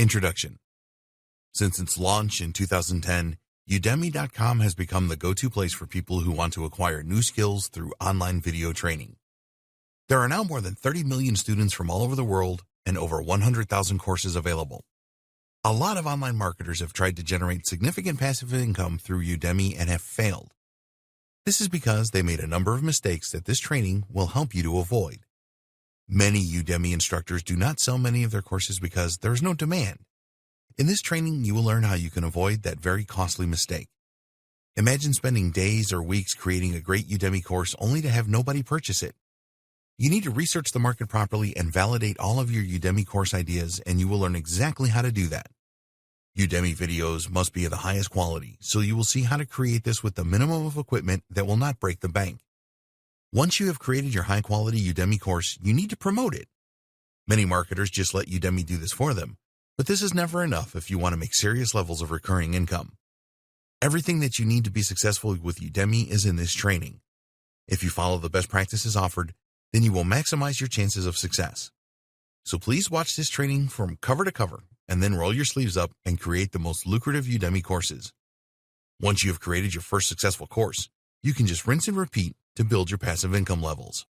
Introduction. Since its launch in 2010, Udemy.com has become the go-to place for people who want to acquire new skills through online video training. There are now more than 30 million students from all over the world and over 100,000 courses available. A lot of online marketers have tried to generate significant passive income through Udemy and have failed. This is because they made a number of mistakes that this training will help you to avoid. Many Udemy instructors do not sell many of their courses because there is no demand. In this training, you will learn how you can avoid that very costly mistake. Imagine spending days or weeks creating a great Udemy course only to have nobody purchase it. You need to research the market properly and validate all of your Udemy course ideas, and you will learn exactly how to do that. Udemy videos must be of the highest quality, so you will see how to create this with the minimum of equipment that will not break the bank. Once you have created your high-quality Udemy course, you need to promote it. Many marketers just let Udemy do this for them, but this is never enough if you want to make serious levels of recurring income. Everything that you need to be successful with Udemy is in this training. If you follow the best practices offered, then you will maximize your chances of success. So please watch this training from cover to cover, and then roll your sleeves up and create the most lucrative Udemy courses. Once you have created your first successful course, you can just rinse and repeat to build your passive income levels.